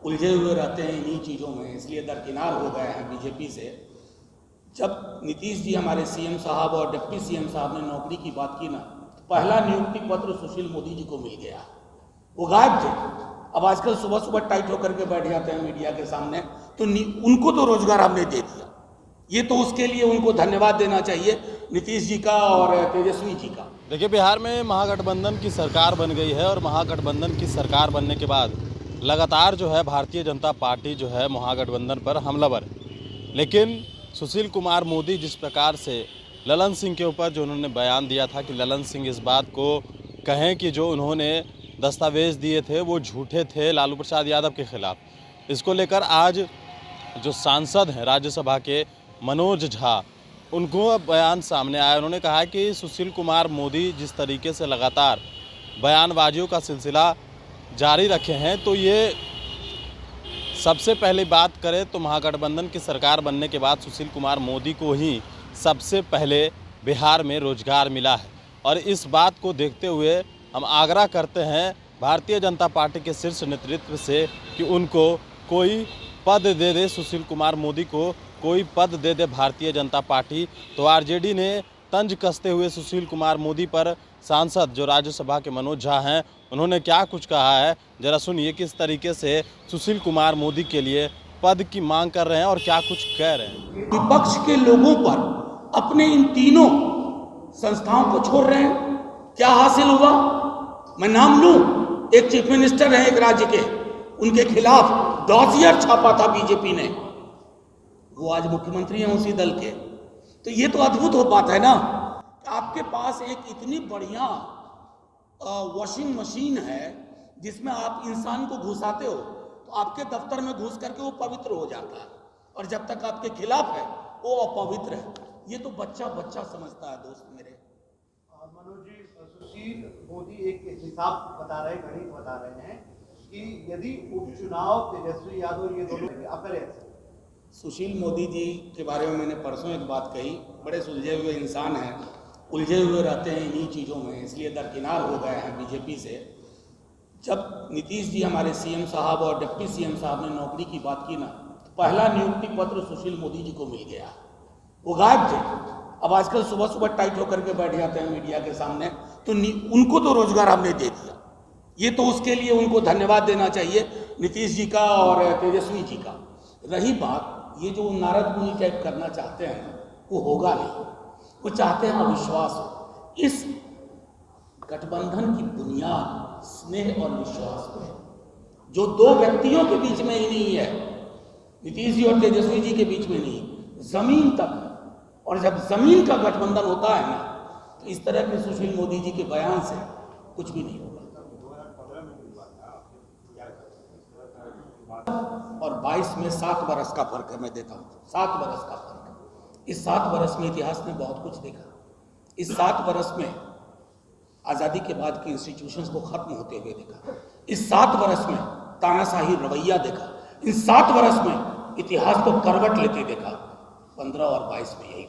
उलझे हुए रहते हैं इन्हीं चीज़ों में, इसलिए दरकिनार हो गए हैं बीजेपी से। जब नीतीश जी हमारे सीएम साहब और डिप्टी सीएम साहब ने नौकरी की बात की ना, तो पहला नियुक्ति पत्र सुशील मोदी जी को मिल गया। वो गायब थे, अब आजकल सुबह सुबह टाइट होकर के बैठ जाते हैं मीडिया के सामने। तो उनको तो रोजगार हमने दे दिया, ये तो उसके लिए उनको धन्यवाद देना चाहिए नीतीश जी का और तेजस्वी जी का। देखिए, बिहार में महागठबंधन की सरकार बन गई है और महागठबंधन की सरकार बनने के बाद लगातार जो है भारतीय जनता पार्टी जो है महागठबंधन पर हमलावर। लेकिन सुशील कुमार मोदी जिस प्रकार से ललन सिंह के ऊपर जो उन्होंने बयान दिया था कि ललन सिंह इस बात को कहें कि जो उन्होंने दस्तावेज दिए थे वो झूठे थे लालू प्रसाद यादव के खिलाफ, इसको लेकर आज जो सांसद हैं राज्यसभा के मनोज झा, उनको बयान सामने आया। उन्होंने कहा कि सुशील कुमार मोदी जिस तरीके से लगातार बयानबाजियों का सिलसिला जारी रखे हैं, तो ये सबसे पहले बात करें तो महागठबंधन की सरकार बनने के बाद सुशील कुमार मोदी को ही सबसे पहले बिहार में रोजगार मिला है। और इस बात को देखते हुए हम आग्रह करते हैं भारतीय जनता पार्टी के शीर्ष नेतृत्व से कि उनको कोई पद दे दे, सुशील कुमार मोदी को कोई पद दे दे भारतीय जनता पार्टी। तो आरजेडी ने तंज कसते हुए सुशील कुमार मोदी पर सांसद जो राज्यसभा के मनोज झा हैं, उन्होंने क्या कुछ कहा है, जरा सुनिए किस तरीके से सुशील कुमार मोदी के लिए पद की मांग कर रहे हैं और क्या कुछ कह रहे हैं। विपक्ष के लोगों पर अपने इन तीनों संस्थाओं को छोड़ रहे हैं। क्या हासिल हुआ? मैं नाम लूं, एक चीफ मिनिस्टर है एक राज्य के, उनके खिलाफ डॉसियर छापा था बीजेपी ने, वो आज मुख्यमंत्री हैं उसी दल के। तो ये तो अद्भुत हो बात है ना, आपके पास एक इतनी बढ़िया वॉशिंग मशीन है जिसमें आप इंसान को घुसाते हो तो आपके दफ्तर में घुस करके वो पवित्र हो जाता है, और जब तक आपके खिलाफ है वो अपवित्र है। ये तो बच्चा बच्चा समझता है दोस्त मेरे। मनोज जी, सुशील मोदी एक हिसाब बता रहे, गणित बता रहे हैं कि यदि उपचुनाव तेजस्वी यादव ये दोनों आपका रिएक्शन। सुशील मोदी जी के बारे में मैंने परसों एक बात कही, बड़े सुलझे हुए इंसान हैं, उलझे हुए रहते हैं इन्हीं चीज़ों में, इसलिए दरकिनार हो गए हैं बीजेपी से। जब नीतीश जी हमारे सीएम साहब और डिप्टी सीएम साहब ने नौकरी की बात की ना, तो पहला नियुक्ति पत्र सुशील मोदी जी को मिल गया। वो गायब थे, अब आजकल सुबह सुबह टाइट होकर के बैठ जाते हैं मीडिया के सामने। तो उनको तो रोजगार हमने दे दिया, ये तो उसके लिए उनको धन्यवाद देना चाहिए नीतीश जी का और तेजस्वी जी का। रही बात ये जो नारद मुनि टाइप करना चाहते हैं, वो होगा नहीं। वो चाहते हैं अविश्वास हो। इस गठबंधन की बुनियाद स्नेह और विश्वास पे है, जो दो व्यक्तियों के बीच में ही नहीं है, नीतीश जी और तेजस्वी जी के बीच में नहीं, जमीन तक है। और जब जमीन का गठबंधन होता है ना, तो इस तरह के सुशील मोदी जी के बयान से कुछ भी नहीं होगा। और 22 में 7 बरस का फर्क है, मैं देता हूँ 7 बरस का फर्क है। इस 7 बरस में इतिहास ने बहुत कुछ देखा। इस 7 बरस में आज़ादी के बाद के इंस्टीट्यूशंस को खत्म होते हुए देखा। इस 7 बरस में तानाशाही रवैया देखा। इन 7 बरस में इतिहास को करवट लेते देखा। 15 और 22 में यही